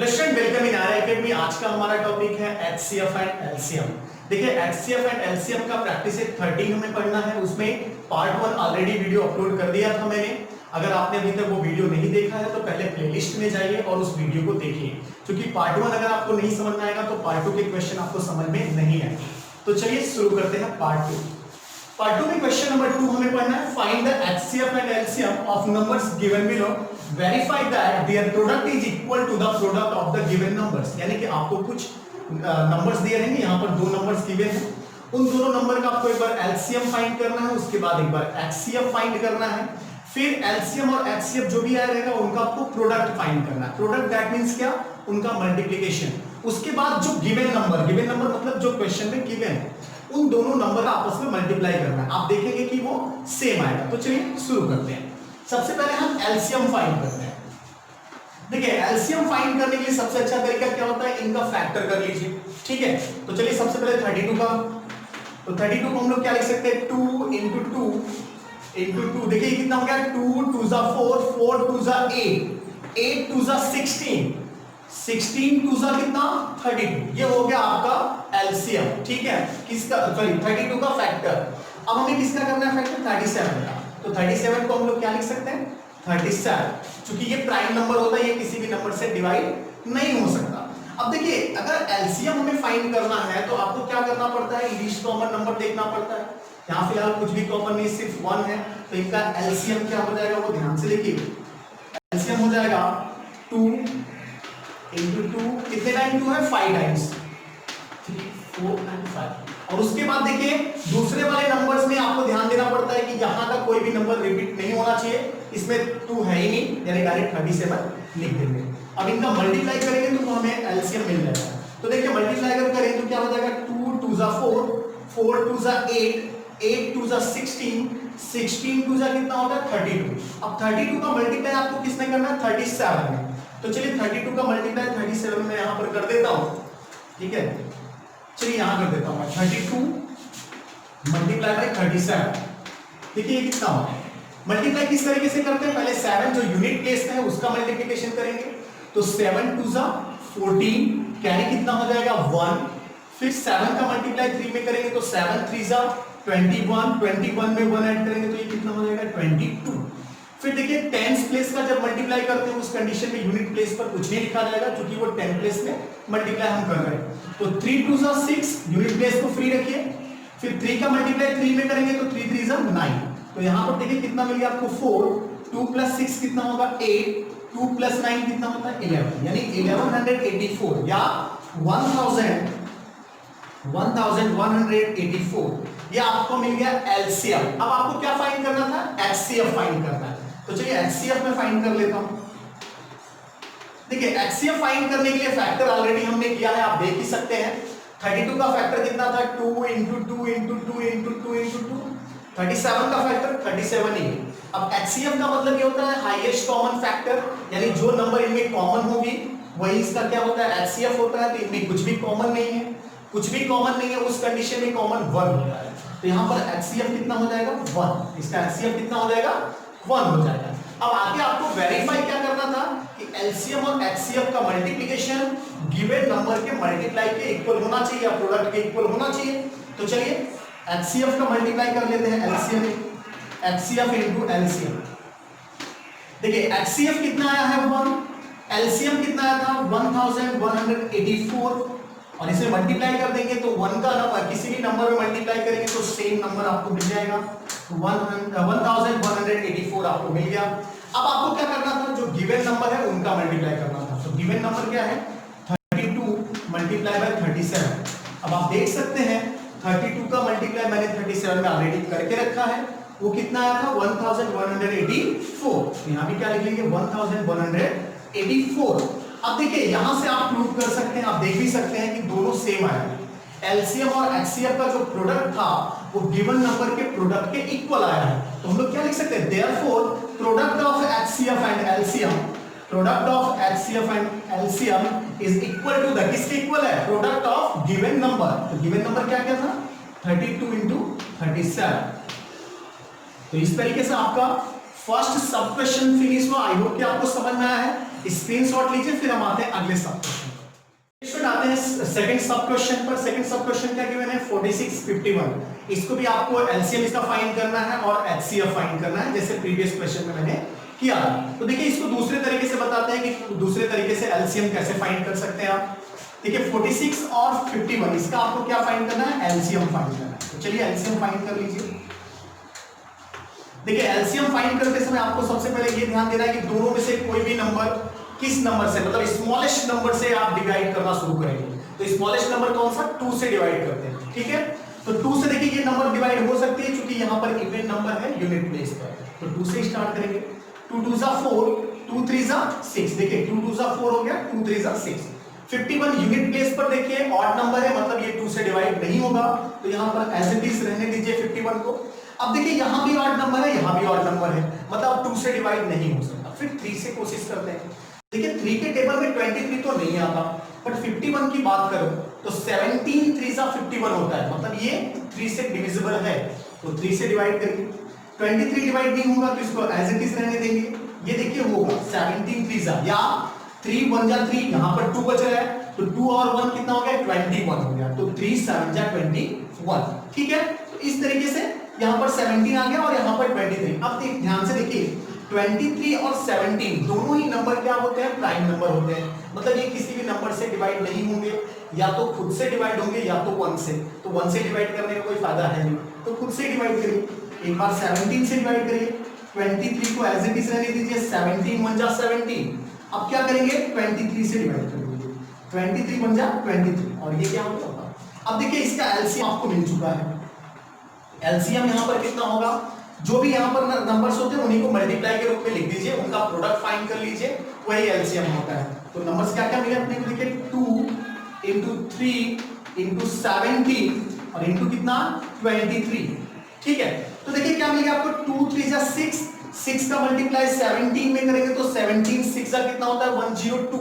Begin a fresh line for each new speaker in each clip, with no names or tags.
Student welcome in are academy. आज का हमारा टॉपिक है एचसीएफ एंड एलसीएम। देखिए एचसीएफ एंड एलसीएम का प्रैक्टिस 13 हमें पढ़ना है। उसमें पार्ट 1 ऑलरेडी वीडियो अपलोड कर दिया था मैंने। अगर आपने अभी तक वो वीडियो नहीं देखा है तो पहले प्लेलिस्ट में जाइए और उस वीडियो को देखिए, क्योंकि पार्ट 1 अगर आपको नहीं समझ में आएगा तो पार्ट 2 के क्वेश्चन आपको समझ में नहीं आएंगे। तो चलिए शुरू करते हैं पार्ट 2। पार्ट 2 में क्वेश्चन नंबर 2 हमें पढ़ना है, find the HCF and LCM of numbers given below, verify that their product is equal to the product of the given numbers. यानी कि आपको कुछ नंबर्स दिए रहेंगे, यहाँ पर दो नंबर्स गिवन हैं, उन दोनों नंबर का आपको एक बार एलसीएम फाइंड करना है, उसके बाद एक बार एचसीएफ फाइंड करना है, फिर एलसीएम और एचसीएफ जो भी आया रहेगा उनका आपको प्रोडक्ट फाइंड करना है। प्रोडक्ट दैट मींस क्या, उनका मल्टीप्लिकेशन। उसके बाद जो गिवन नंबर मतलब जो क्वेश्चन में गिवन है उन दोनों नंबर आपस में मल्टीप्लाई करना है। आप देखेंगे कि वो सेम आएगा। तो चलिए शुरू करते हैं। सबसे पहले हम एलसीएम फाइंड करते हैं। देखिए एलसीएम फाइंड करने के लिए सबसे अच्छा तरीका क्या होता है, इनका फैक्टर कर लीजिए। ठीक है, तो चलिए सबसे पहले 32 का, तो 32 को हम लोग क्या लिख सकते हैं, 2 into 2 into 2। देखिए कितना हो गया, 2 2 जा 4, 4 2 जा 8, 8 2 जा 16, 16 2 जा कितना 32। ये हो गया आपका एलसीएम। ठीक है, किसका, सॉरी 32 का फैक्टर। अब हमें किसका करना है फैक्टर, 37 का। तो 37 को हम लोग क्या लिख सकते हैं, 37। क्योंकि ये प्राइम नंबर होता है, ये किसी भी नंबर से डिवाइड नहीं हो सकता। अब देखिए अगर एलसीएम हमें फाइंड करना है तो आपको क्या करना पड़ता है, लीस्ट कॉमन नंबर देखना पड़ता है। यहाँ फिलहाल कुछ भी कॉमन नहीं, सिर्फ 1 है, तो इनका एलसीएम क्या हो जाएगा, वो ध्यान से देखिए। एलसीएम हो जाएगा 2 into 2, कितने टाइम 2 है, 5 टाइम्स, 3 4 and 5। और उसके बाद देखिए दूसरे वाले नंबर्स में आपको ध्यान देना पड़ता है कि यहाँ का कोई भी नंबर रिपीट नहीं होना चाहिए। इसमें 2 है ही नहीं, यानी डायरेक्ट 37 लिख देंगे। अब इनका मल्टीप्लाई करेंगे तो हमें एलसीएम मिल जाएगा। तो देखिए मल्टीप्लाई अगर करें तो क्या हो जाएगा, 2 2 जा 4, 4 2 जा 8, 8 2 जा 16, 16 2 जा कितना होता है 32। अब 32 का मल्टीप्लाई आपको किसमें करना है, 37 में। तो चलिए 32 का मल्टीप्लाई 37 में यहाँ पर कर देता हूँ। ठीक है, चलिए यहां कर देता हूं, 32 मल्टीप्लाई बाय 37। देखिए ये कितना होगा, मल्टीप्लाई किस तरीके से करते हैं, पहले 7 जो यूनिट प्लेस में है उसका मल्टीप्लिकेशन करेंगे। तो 7 2 जा 14, कैरी कितना हो जाएगा 1। फिर 7 का मल्टीप्लाई 3 में करेंगे तो 7 3 जा 21, 21 में 1 ऐड करेंगे तो ये कितना हो जाएगा 22। फिर देखिए टेंस प्लेस का जब मल्टीप्लाई करते हैं उस कंडीशन में यूनिट प्लेस पर कुछ नहीं लिखा जाएगा, क्योंकि वो 10 प्लेस में मल्टीप्लाई हम कर रहे हैं। तो 3 2 जा 6, यूनिट प्लेस को फ्री रखिए। फिर 3 का मल्टीप्लाई 3 में करेंगे तो 3 3 जा 9। तो यहाँ पर देखिए कितना मिल गया आपको 4, 2 + 6 कितना होगा 8, 2 + 9 कितना होता है 11, यानी 1184 या 1184 ये आपको मिल गया एलसीएम। अब आपको क्या फाइंड करना था, एचसीएफ फाइंड करना है। तो चलिए एचसीएफ में फाइंड कर लेता हूं। देखिए एचसीएफ फाइंड करने के लिए फैक्टर ऑलरेडी हमने किया है, आप देख ही सकते हैं। 32 का फैक्टर कितना था, 2 into 2 into 2 into 2 into 2। 37 का फैक्टर 37 ही है। अब एचसीएफ का मतलब ये होता है हाईएस्ट कॉमन फैक्टर, यानी जो नंबर इनमें कॉमन होगी वही इसका क्या होता है, एचसीएफ होता है। तो इनमें कुछ भी कॉमन नहीं है, कुछ भी कॉमन नहीं है, उस कंडीशन में कॉमन 1 होता है। तो यहाँ पर एचसीएफ कितना हो जाएगा 1, इसका एचसीएफ कितना हो जाएगा 1 हो जाएगा। अब आगे आपको वेरीफाई क्या करना था कि एलसीएम और एचसीएफ का मल्टीप्लिकेशन गिवन नंबर के मल्टीप्लाई के इक्वल होना चाहिए या प्रोडक्ट के इक्वल होना चाहिए। तो चलिए एचसीएफ का मल्टीप्लाई कर लेते हैं, एलसीएम एचसीएफ इनटू एलसीएम। देखिए एचसीएफ कितना आया है 1, एलसीएम कितना आया था 1184, और इसे मल्टीप्लाई कर देंगे तो 1 का नंबर किसी भी नंबर में मल्टीप्लाई करेंगे तो सेम नंबर आपको मिल जाएगा, 1184 आपको मिल गया। अब आपको क्या करना था, जो गिवन नंबर है उनका मल्टीप्लाई करना था। तो गिवन नंबर क्या है, 32 मल्टीप्लाई बाय 37। अब आप देख सकते हैं 32 का मल्टीप्लाई मैंने 37 में ऑलरेडी करके रखा है, वो कितना आया था 1184। यहाँ भी क्या लिख लेंगे 1184। अब देखिए यहां से आप प्रूव कर सकते हैं, आप देख भी सकते हैं कि दोनों सेम आया है। एलसीएम और एचसीएफ का जो प्रोडक्ट था वो गिवन नंबर के प्रोडक्ट के इक्वल आया है। तो हम लोग क्या लिख सकते हैं, therefore product of HCF and LCM, product of HCF and LCM is equal to the, किसके इक्वल है, प्रोडक्ट ऑफ गिवन नंबर। तो गिवन नंबर क्या क्या था 32 into 37। तो इस तरीके से आपका फर्स्ट सब क्वेश्चन फिनिश हुआ। आई होप कि आपको समझ में आया है। स्क्रीनशॉट लीजिए, फिर हम आते हैं अगले सब क्वेश्चन पर। नेक्स्ट आते हैं सेकंड सब क्वेश्चन पर। सेकंड सब क्वेश्चन क्या गिवन है 46 51। इसको भी आपको एलसीएम इसका फाइंड करना है और एचसीएफ फाइंड करना है, जैसे प्रीवियस क्वेश्चन में मैंने किया। तो देखिए इसको दूसरे तरीके से बताते हैं कि दूसरे तरीके से एलसीएम कैसे फाइंड कर सकते हैं आप। देखिए 46 और 51 इसका आपको क्या फाइंड करना है, एलसीएम फाइंड करना है। तो चलिए एलसीएम फाइंड कर लीजिए। देखिए एलसीएम फाइंड करते समय आपको सबसे पहले ये ध्यान देना है कि दोनों में से कोई भी नंबर किस नंबर से, मतलब स्मॉलेस्ट नंबर से आप डिवाइड करना शुरू करेंगे। तो स्मॉलेस्ट नंबर कौन सा, 2 से डिवाइड करते हैं, ठीक है। तो 2 से देखिए ये नंबर डिवाइड हो सकती है, क्योंकि यहाँ पर इवन नंबर है यूनिट प्लेस पर। तो 2 से स्टार्ट करेंगे। 2 2 4, 2 3 6। देखिए 2 2 4 हो गया, 2 3 6। 51 यूनिट प्लेस पर देखिए ऑड नंबर है, मतलब ये 2 से डिवाइड नहीं होगा, तो यहाँ पर एज इट इज रहने दीजिए 51 को। अब देखिए यहाँ भी ऑड नंबर है, यहाँ भी ऑड नंबर है, मतलब 2 से डिवाइड नहीं हो सकता। फिर 3 से कोशिश करते हैं। देखिए 3 के टेबल में 23 तो नहीं आता, बट 51 की बात करो तो 17 3 51 होता है, मतलब ये 3 से डिविजिबल है। तो 3 से डिवाइड करिए। 23 डिवाइड नहीं होगा तो इसको एज इट इज रहने देंगे। ये देखिए होगा 17 3 या 3 1 जा 3, यहाँ पर 2 बच रहा है, तो 2 और 1 कितना हो गया, 21 हो गया। तो 3 7 जा 21, ठीक है। तो इस तरीके से यहाँ पर 17 आ गया और यहाँ पर 23। अब ध्यान से देखिए 23 और 17 दोनों ही नंबर क्या होते हैं, प्राइम नंबर होते हैं, मतलब ये किसी भी नंबर से डिवाइड नहीं होंगे, या तो खुद से डिवाइड होंगे या तो 1 से। तो 1 से डिवाइड करने का कोई फायदा है नहीं, तो खुद से डिवाइड करिए। एक बार 17 से डिवाइड करिए, 23 को एज इट इज रहने दीजिए, 17 1 जा 17। अब क्या करेंगे, 23 से डिवाइड कर दीजिए, 23 1 जा 23, और ये क्या होगा। अब देखिए इसका एलसीएम आपको मिल चुका है। एलसीएम यहाँ पर कितना होगा, जो भी यहाँ पर नंबर्स होते हैं उन्हीं को मल्टीप्लाई के रूप में लिख दीजिए, उनका प्रोडक्ट फाइंड कर लीजिए, वही एलसीएम होता है। तो नंबर्स क्या क्या मिले अपने को, देखिए 2 into 3 into 17 और इंटू कितना 23, ठीक है। तो देखिए क्या मिलेगा आपको, 2 3 जा 6, 6 का मल्टीप्लाई 17 में करेंगे तो 17 6 का कितना होता है 102,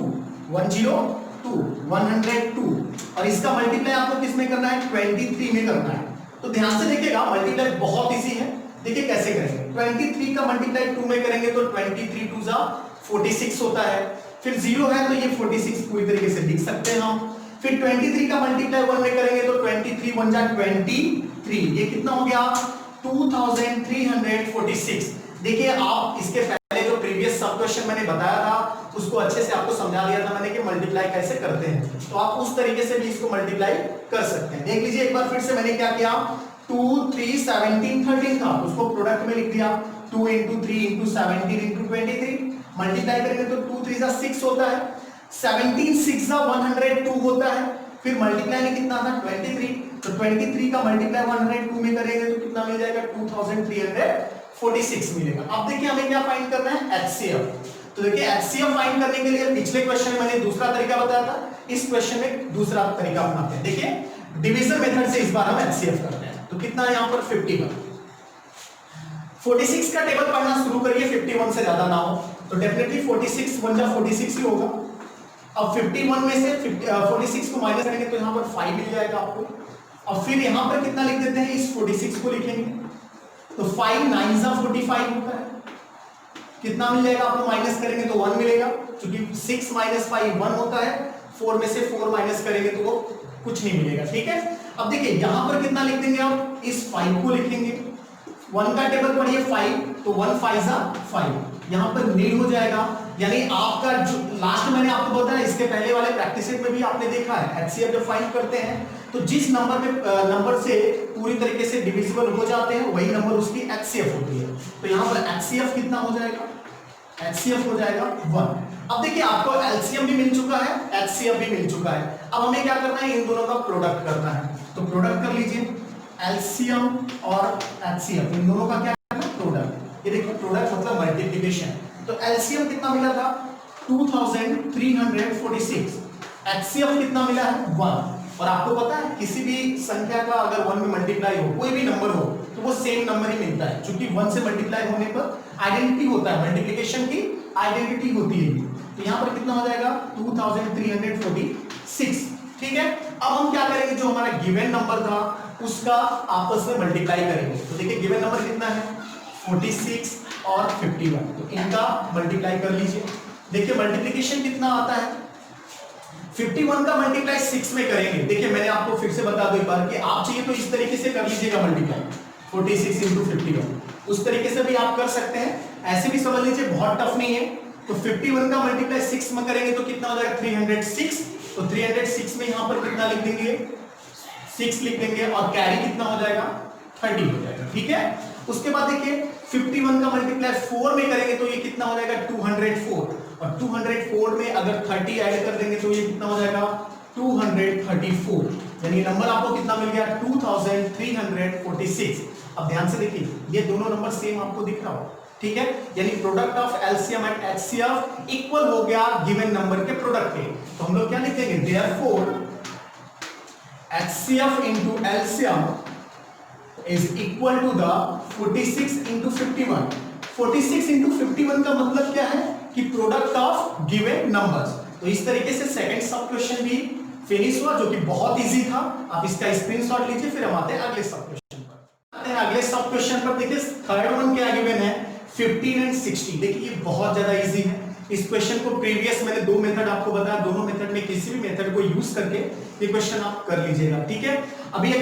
102, और इसका मल्टीप्लाई आपको किस में करना है, 23 में करना है। तो ध्यान से देखिएगा मल्टीप्लाई बहुत इजी है। देखिए कैसे करेंगे, 23 का मल्टीप्लाई 2 में करेंगे तो 23 2 जा 46 होता है, फिर 0 है तो ये 46 पूरी तरीके से लिख सकते हैं हम। फिर 23 का मल्टीप्लाई 1 में करेंगे तो 23 1 जा 23, ये कितना हो गया 2346। देखिए आप इसके पहले जो प्रीवियस सब क्वेश्चन मैंने बताया था उसको अच्छे से आपको समझा दिया था मैंने कि मल्टीप्लाई कैसे करते हैं, तो आप उस तरीके से भी इसको मल्टीप्लाई कर सकते हैं। देख लीजिए एक बार फिर से मैंने क्या किया, 2 3 17 13 था, उसको प्रोडक्ट में लिख दिया, 2 into 3 into 17 into 23, मल्टीप्लाई करेंगे तो 2 3 जा 6 होता है, 17 6 जा 102 होता है, फिर मल्टीप्लाई में कितना था 23, तो 23 का मल्टीप्लाई 102 में करेंगे तो कितना मिल जाएगा 2346 मिलेगा। अब देखिए हमें क्या फाइंड करना है, एचसीएफ। तो देखिए एचसीएफ फाइंड करने के लिए पिछले क्वेश्चन में मैंने दूसरा तरीका बताया था, इस क्वेश्चन में दूसरा तरीका अपनाते हैं। देखिए डिवीजन मेथड से इस बार हम एचसीएफ करते हैं। तो कितना है यहाँ पर 51, 46 का टेबल पढ़ना शुरू करिए, 51 से ज्यादा ना हो, तो डेफिनेटली 46 1 जा 46 ही होगा। अब 51 में से 46 को माइनस करेंगे तो यहाँ पर 5 मिल जाएगा आपको। अब फिर यहाँ पर कितना लिख देते हैं, इस 46 को लिखेंगे तो 5 9 जा 45 होता है, कितना मिल जाएगा आपको, माइनस करेंगे तो 1 मिलेगा, क्योंकि 6 - 5 1 होता है, 4 में से 4 माइनस करेंगे तो वो कुछ नहीं मिलेगा, ठीक है। अब देखिए यहाँ पर कितना लिख देंगे आप, इस 5 को लिखेंगे, 1 का टेबल पढ़िए 5, तो 1 5 जा 5, यहाँ पर नील हो जाएगा। यानी आपका जो लास्ट मैंने आपको बताया, इसके पहले वाले प्रैक्टिस में भी आपने देखा है, एचसीएफ जब फाइंड करते हैं तो जिस नंबर से पूरी तरीके से डिविजिबल हो जाते हैं वही नंबर उसकी एचसीएफ होती है। तो यहाँ पर एचसीएफ कितना हो जाएगा, एचसीएफ हो जाएगा 1। अब देखिए आपको एलसीएम भी मिल चुका है, एचसीएफ भी मिल चुका है, अब हमें क्या करना है, इन दोनों का प्रोडक्ट करना है। तो प्रोडक्ट कर लीजिए, एलसीएम और एचसीएफ इन दोनों का क्या है, प्रोडक्ट। ये देखिए प्रोडक्ट मतलब मल्टीप्लिकेशन। तो एलसीएम कितना मिला था 2346, एचसीएफ कितना मिला है 1। और आपको पता है किसी भी संख्या का अगर 1 में मल्टीप्लाई हो, कोई भी नंबर हो, तो वो सेम नंबर ही मिलता है, क्योंकि 1 से मल्टीप्लाई होने पर आइडेंटिटी होता है, मल्टीप्लिकेशन की आइडेंटिटी होती है। तो यहाँ पर कितना हो जाएगा 2346, ठीक है। अब हम क्या करेंगे, जो हमारा गिवन नंबर था उसका आपस में मल्टीप्लाई करेंगे। तो देखिए गिवन नंबर कितना है 46 और 51, तो इनका मल्टीप्लाई कर लीजिए। देखिए मल्टीप्लिकेशन कितना आता है, 51 का मल्टीप्लाई 6 में करेंगे। देखिए मैंने आपको फिर से बता दूं एक बार कि आप चाहिए तो इस तरीके से कर लीजिएगा मल्टीप्लाई 46 इंटू 51, उस तरीके से भी आप कर सकते हैं, ऐसे भी समझ लीजिए, बहुत टफ नहीं है। तो 51 का मल्टीप्लाई 6 में करेंगे तो कितना हो जाएगा 306, तो 306 में यहां पर कितना लिख देंगे 6 लिख देंगे और कैरी कितना हो जाएगा 30 हो जाएगा, ठीक है। उसके बाद देखिए 51 का मल्टीप्लाई 4 में करेंगे तो ये कितना हो जाएगा 204, और 204 में अगर 30 ऐड कर देंगे तो ये कितना हो जाएगा 234, यानी नंबर आपको कितना मिल गया 2346। अब ध्यान से देखिए ये दोनों नंबर सेम आपको दिख रहा हो, ठीक है, यानी product of LCM and HCF equal हो गया गिवन नंबर के प्रोडक्ट के। तो हम लोग क्या लिखेंगे, therefore HCF into LCM is equal to the 46 into 51। 46 into 51 का मतलब क्या है कि प्रोडक्ट ऑफ गिवन नंबर्स। तो इस तरीके से सेकंड सब क्वेश्चन भी फिनिश हुआ, जो कि बहुत इजी था। आप इसका स्क्रीनशॉट लीजिए, फिर हम आते हैं अगले सब क्वेश्चन पर। आते हैं अगले सब क्वेश्चन पर। देखिए थर्ड वन क्या गिवन है 15 एंड 60। देखिए ये बहुत ज्यादा इजी है। इस क्वेश्चन को प्रीवियस मैंने दो मेथड आपको बताया, दोनों मेथड में किसी भी मेथड को यूज करके ये क्वेश्चन आप कर लीजिएगा, ठीक है। अभी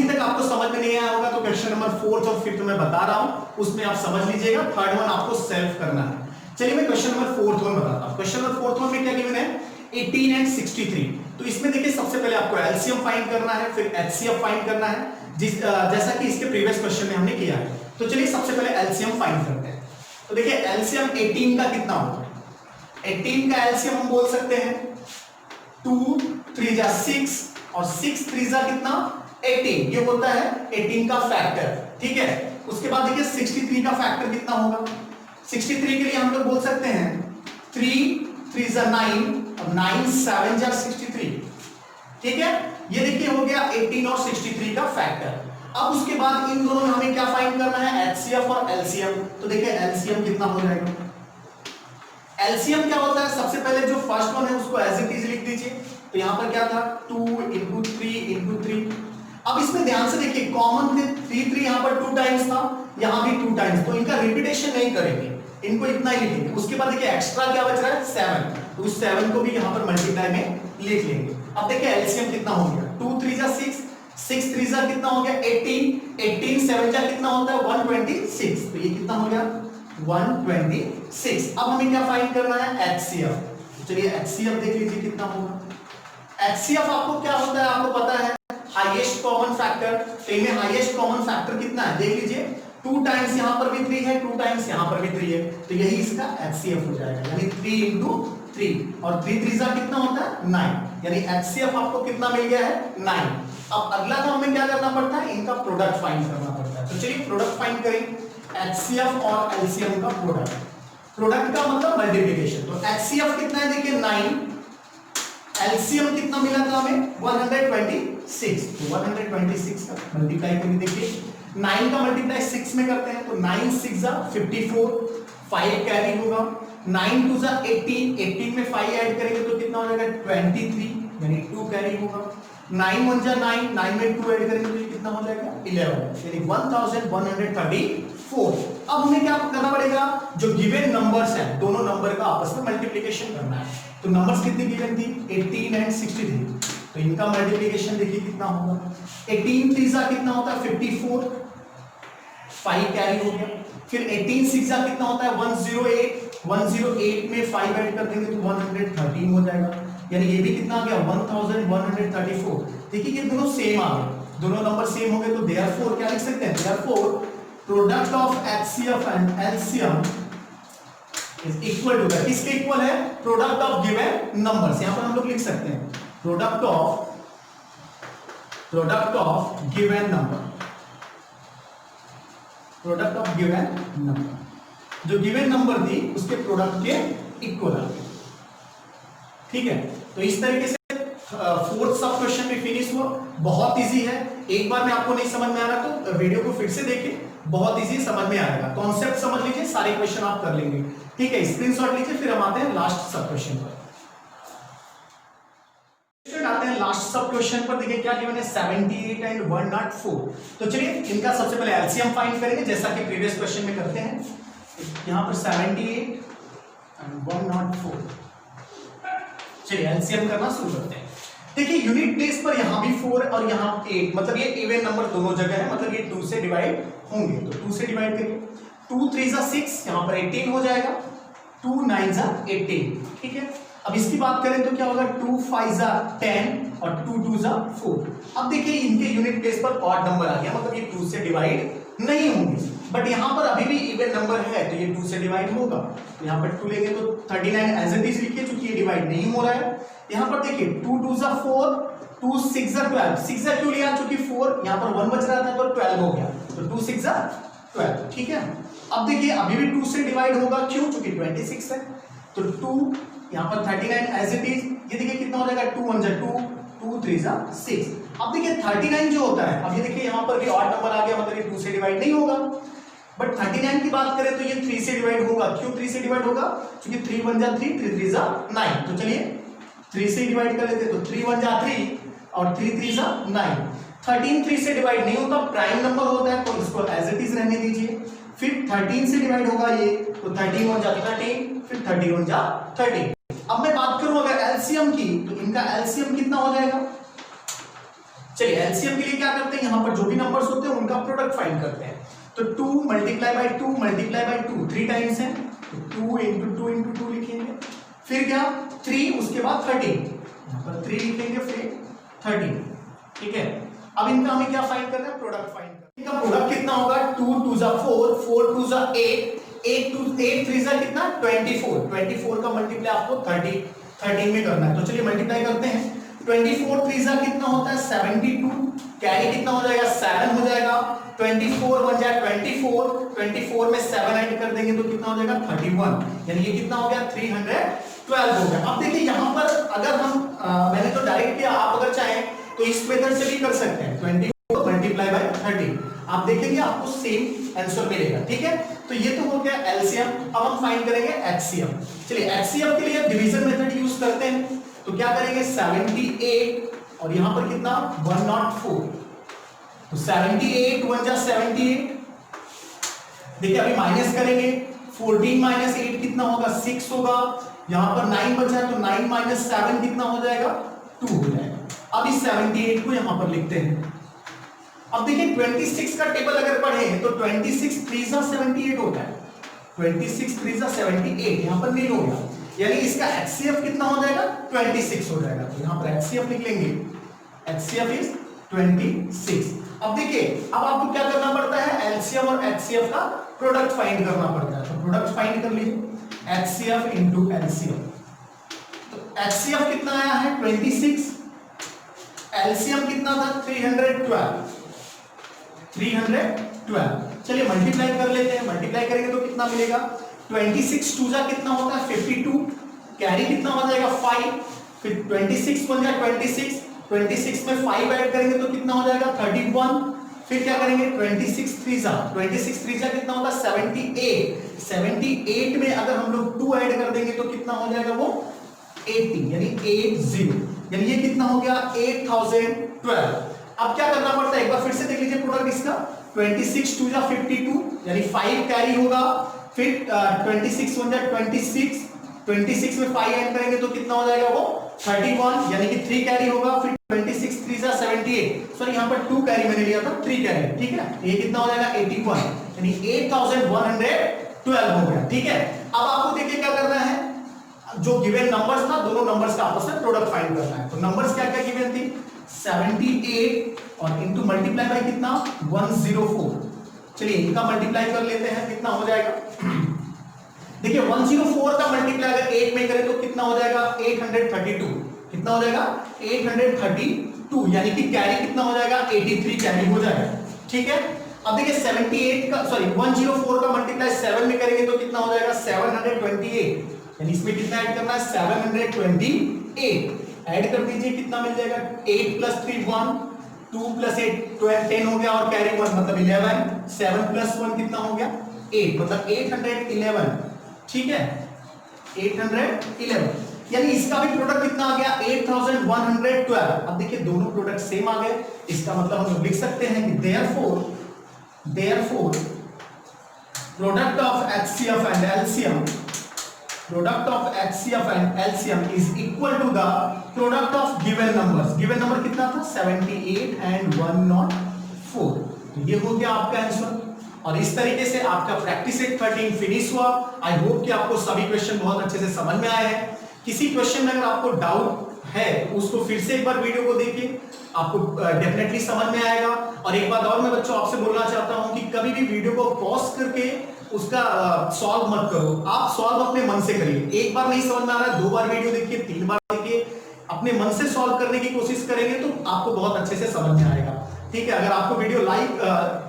तक आपको समझ में नहीं आया होगा तो क्वेश्चन नंबर 4 और 5 मैं बता रहा हूं, उसमें आप समझ लीजिएगा। थर्ड वन आपको सेल्फ करना है। चलिए मैं क्वेश्चन नंबर 4 वन बताता हूं। क्वेश्चन नंबर 4 में क्या गिवन है 18 एंड 63। तो इसमें देखिए सबसे पहले आपको एलसीएम फाइंड करना है, फिर एचसीएफ फाइंड करना है, जैसा कि इसके प्रीवियस क्वेश्चन में हमने किया है। तो चलिए सबसे पहले एलसीएम फाइंड करते हैं। तो देखिए एलसीएम 18 का कितना होगा, 18 का एलसीएम हम बोल सकते हैं 2 3 जा 6 और 6 3 जा कितना 18, ये होता है 18 का फैक्टर, ठीक है। उसके बाद देखिए 63 का फैक्टर कितना होगा, 63 के लिए हम लोग बोल सकते हैं 3 3 जा 9 और 9 7 जा 63, ठीक है। ये देखिए हो गया 18 और 63 का फैक्टर। अब उसके बाद इन दोनों में हमें क्या फाइंड करना है, एचसीएफ और एलसीएम। तो देखिए एलसीएम कितना हो जाएगा, एलसीएम क्या होता है, सबसे पहले जो फर्स्ट वन है उसको एज इट इज लिख दीजिए। तो यहां पर क्या था 2 into 3 into 3। अब इसमें ध्यान से देखिए कॉमन थे 3 3 यहां पर 2 टाइम्स था, यहां भी 2 टाइम्स, तो इनका रिपीटेशन नहीं करेंगे, इनको इतना ही लिखेंगे। उसके बाद देखिए एक्स्ट्रा क्या बच रहा है 7, तो उस 7 को भी यहां पर मल्टीप्लाई में लिख लेंगे। अब देखिए एलसीएम कितना हो गया 2 3 जा 6 6 3 जा कितना हो गया 18 18 7 जा कितना होता है 126, तो ये कितना हो गया 126। अब हमें क्या फाइंड करना है एचसीएफ। चलिए एचसीएफ देख लीजिए कितना होगा। एचसीएफ आपको क्या होता है, आपको पता है हाईएस्ट कॉमन फैक्टर। तो इनमें हाईएस्ट कॉमन फैक्टर कितना है देख लीजिए, 2 टाइम्स यहां पर भी 3 है, 2 टाइम्स यहां पर भी 3 है, तो यही इसका एचसीएफ हो जाएगा, यानी 3 into 3 और 3 3 जा कितना होता है 9, यानी एचसीएफ आपको कितना मिल गया है 9। अब अगला काम हमें क्या करना पड़ता है, इनका प्रोडक्ट फाइंड करना पड़ता है। तो चलिए प्रोडक्ट फाइंड करें, एचसीएफ और एलसीएम का प्रोडक्ट। प्रोडक्ट का मतलब मल्टीप्लिकेशन। तो एचसीएफ कितना है देखिए 9, एलसीएम कितना मिला था हमें 126, तो 126 का मल्टीप्लाई करके देखिए 9 का मल्टीप्लाई 6 में करते हैं, तो 9 6 जा 54, 5 कैरी होगा, 9 2 जा 18, 18 में 5 ऐड करेंगे तो कितना हो जाएगा 23, यानी 2 कैरी होगा, 9 1 जा 9, 9 में 2 ऐड करेंगे तो ये कितना हो जाएगा 11, यानी 1134। अब हमें क्या करना पड़ेगा, जो गिवन नंबर्स हैं दोनों नंबर का आपस में मल्टीप्लिकेशन करना है। तो नंबर्स कितनी गिवन थी 18 एंड 63, तो इनका मल्टीप्लिकेशन देखिए कितना होगा, 18 3 जा कितना होता है 54, 5 कैरी हो गया, फिर 18 6 जा कितना होता है 108, 108 में 5 ऐड कर देंगे तो 113 हो जाएगा, यानी ये भी कितना आ गया 1134। देखिए ये दोनों सेम आ गए, दोनों नंबर सेम हो गए, तो देयरफॉर क्या लिख सकते हैं, therefore product of HCF and LCM is equal to that, किसके इक्वल है, प्रोडक्ट ऑफ गिवन नंबर्स। यहां पर हम लोग लिख सकते हैं product of given number, product of given number, जो गिवन नंबर थी उसके प्रोडक्ट के इक्वल आ गया, ठीक है। तो इस तरीके से फोर्थ सब क्वेश्चन भी फिनिश हुआ। बहुत इजी है, एक बार में आपको नहीं समझ में आ रहा तो वीडियो को फिर से देखिए, बहुत इजी समझ में आएगा, कॉन्सेप्ट समझ लीजिए, सारे क्वेश्चन आप कर लेंगे, ठीक है। स्क्रीनशॉट लीजिए, फिर हम आते हैं लास्ट सब क्वेश्चन पर। आते हैं लास्ट सब क्वेश्चन पर। देखिए क्या गिवन है 78 एंड 104। तो चलिए इनका सबसे पहले एलसीएम फाइंड करेंगे, जैसा कि प्रीवियस क्वेश्चन में करते हैं। यहां पर 78 एंड 104। चलिए एलसीएम करना शुरू करते हैं। देखिए यूनिट प्लेस पर यहाँ भी 4 और यहाँ 8, मतलब ये इवन नंबर दोनों जगह है, मतलब ये 2 से डिवाइड होंगे, तो 2 से डिवाइड करिए। 2 3 जा 6, यहाँ पर 18 हो जाएगा। 2 9 जा 18, ठीक है। अब इसकी बात करें तो क्या होगा, 2 5 जा 10 और 2 2 जा 4। अब देखिए इनके यूनिट प्लेस पर ऑड नंबर आ गया, मतलब ये 2 से डिवाइड नहीं होंगे, बट यहाँ पर अभी भी इवन नंबर है तो ये 2 से डिवाइड होगा। तो यहाँ पर 2 लेंगे तो 39 एज इट इज लिखिए, चूंकि ये डिवाइड नहीं हो रहा है। यहाँ पर देखिए 2 2 जा 4, 2 6 जा 12। 6 जा क्यों लिया, चूंकि 4 यहाँ पर 1 बच रहा था तो 12 हो गया, तो 2 6 जा 12, ठीक है। अब देखिए अभी भी 2 से डिवाइड होगा, क्यों, चूंकि 26 है, तो 2 यहाँ पर 39 एज इट इज, ये देखिए कितना हो जाएगा, 2 1 जा 2, 2 3 जा 6। अब देखिए 39 जो होता है, अब ये देखिए यहाँ पर भी ऑड नंबर आ गया, मतलब ये 2 से डिवाइड नहीं होगा। बट 39 की बात करें तो ये 3 से डिवाइड होगा, क्यों 3 से डिवाइड होगा, क्योंकि 3 1 जा 3, 3 3 जा 9। तो चलिए 3 से डिवाइड कर लेते हैं, तो 3 1 जा 3 और 3 3 जा 9। 13 3 से डिवाइड नहीं होता, प्राइम नंबर होता है, तो इसको एज इट इज रहने दीजिए। फिर 13 से डिवाइड होगा ये, तो 13 1 जा 13, फिर 30 1 जा 30। अब मैं बात करूं अगर एलसीएम की, तो इनका एलसीएम कितना हो जाएगा। चलिए एलसीएम के लिए क्या करते हैं, यहां पर जो भी नंबर्स होते हैं उनका प्रोडक्ट फाइंड करते हैं। तो 2 multiply by 2 multiply by 2 3 times है, तो 2 × 2 × 2 लिखेंगे। फिर क्या 3, उसके बाद 13, यहां पर 3 लिखेंगे, फिर 13, ठीक है। अब इनका हमें क्या फाइंड करना है, प्रोडक्ट फाइंड करना है। इनका प्रोडक्ट कितना होगा, 2 2 जा 4, 4 2 जा 8, 8 3 जा कितना 24, 24 का मल्टीप्लाई आपको 13 में करना है। तो चलिए मल्टीप्लाई करते हैं। 24 3 जा कितना होता है 72, कैरी कितना हो जाएगा 7 हो जाएगा। 24 1 जा 24, 24 में 7 ऐड कर देंगे तो कितना हो जाएगा 31, यानी ये कितना हो गया 312 हो गया। अब देखिए यहाँ पर अगर हम मैंने तो डायरेक्ट किया, आप अगर चाहें तो इस मेथड से भी कर सकते हैं। 24 मल्टीप्लाई बाय 30, आप देखेंगे आपको सेम आंसर मिलेगा, ठीक है। तो ये तो हो गया एलसीएम। अब हम फाइंड करेंगे एचसीएम। चलिए एचसीएम के लिए डिवीजन मेथड यूज करते हैं, तो क्या करेंगे 78 और यहां पर कितना 104, तो 78 1 जा 78। देखिए अभी माइनस करेंगे, 14 - 8 कितना होगा 6 होगा। यहां पर 9 बचा है, तो 9 - 7 कितना हो जाएगा 2 हो जाएगा। अब इस 78 को यहां पर लिखते हैं। अब देखिए 26 का टेबल अगर पढ़े तो 26 3 जा 78 होता है, 26 3 जा 78, यहां पर नहीं हो गया, यानी इसका एचसीएफ कितना हो जाएगा 26 हो जाएगा। तो यहां पर एचसीएफ लिख लेंगे, एचसीएफ इज 26। अब देखिए अब आपको क्या करना पड़ता है, एलसीएम और एचसीएफ का प्रोडक्ट फाइंड करना पड़ता है। तो प्रोडक्ट फाइंड कर लीजिए, एचसीएफ इनटू एलसीएम। तो एचसीएफ कितना आया है 26, एलसीएम कितना था 312। चलिए मल्टीप्लाई कर लेते हैं। मल्टीप्लाई करेंगे तो कितना मिलेगा 26 2 जा कितना होता है 52, कैरी कितना हो जाएगा 5, फिर 26 1 जा 26, 26 में 5 ऐड करेंगे तो कितना हो जाएगा 31। फिर क्या करेंगे 26 3 जा कितना होगा 78, 78 में अगर हम लोग 2 ऐड कर देंगे तो कितना हो जाएगा वो 80, यानी 80, यानी ये कितना हो गया 8012। अब क्या करना पड़ता है, एक बार फिर से देख लीजिए प्रोडक्ट इसका। 26 2 जा 52, यानी 5 कैरी होगा। फिर 26 1 जा 26, 26 में 5 ऐड करेंगे तो कितना हो जाएगा वो 31, यानी कि 3 कैरी होगा। फिर 26 3 जा 78, सॉरी यहाँ पर 2 कैरी मैंने लिया था, 3 कैरी, ठीक है। ये कितना हो जाएगा 81, यानी 8112 हो गया, ठीक है। अब आपको देखिए क्या करना है, जो गिवन नंबर्स था दोनों नंबर्स का आपस में प्रोडक्ट फाइंड करना है। तो नंबर्स क्या क्या गिवन थी 78 और इनटू मल्टीप्लाई बाय कितना 104। चलिए इनका मल्टीप्लाई कर लेते हैं, कितना हो जाएगा देखिए 104 का मल्टीप्लाई अगर 8 में करें तो कितना हो जाएगा 832, कितना हो जाएगा 832, यानी कि कैरी कितना हो जाएगा 83 कैरी हो जाएगा, ठीक है। अब देखिए 78 का सॉरी 104 का मल्टीप्लाई 7 में करेंगे तो कितना हो जाएगा 728, यानी इसमें कितना ऐड करना है 728 ऐड कर दीजिए, कितना मिल जाएगा 8 + 3 1, 2 + 8 12 10 हो गया और कैरी 1 मतलब 11, 7 + 1 कितना हो गया 8, मतलब 811, ठीक है 811, यानी इसका भी प्रोडक्ट कितना आ गया 8112। अब देखिए दोनों प्रोडक्ट सेम आ गए, इसका मतलब हम लिख सकते हैं कि therefore product of HCF and LCM product of HCF and LCM is equal to the product of given numbers. Given number कितना था? 78 एंड 104। तो ये हो गया आपका आंसर। और इस तरीके से आपका प्रैक्टिस सेट 13 फिनिश हुआ। आई होप कि आपको सभी क्वेश्चन बहुत अच्छे से समझ में आए हैं। किसी क्वेश्चन में अगर आपको डाउट है उसको फिर से एक बार वीडियो को देखिए, आपको डेफिनेटली समझ में आएगा। और एक बात और मैं बच्चों आपसे बोलना चाहता हूं कि कभी भी वीडियो को पॉज करके उसका सॉल्व मत करो, आप सॉल्व अपने मन से करिए। एक बार नहीं समझ में आ रहा है, 2 बार वीडियो देखिए, 3 बार देखिए, अपने मन से सॉल्व करने की कोशिश करेंगे तो आपको बहुत अच्छे से समझ में आएगा। ठीक है, अगर आपको वीडियो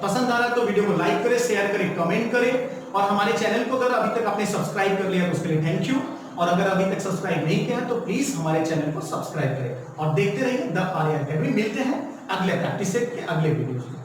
पसंद आ रहा है तो वीडियो को लाइक करें, शेयर करें, कमेंट करें। और हमारे चैनल को अगर अभी तक आपने सब्सक्राइब कर लिया तो उसके लिए थैंक यू। और अगर अभी तक सब्सक्राइब नहीं किया तो प्लीज हमारे चैनल को सब्सक्राइब करें और देखते रहिए द आर्या अकेडमी। मिलते हैं अगले प्रैक्टिस सेट के अगले वीडियो में।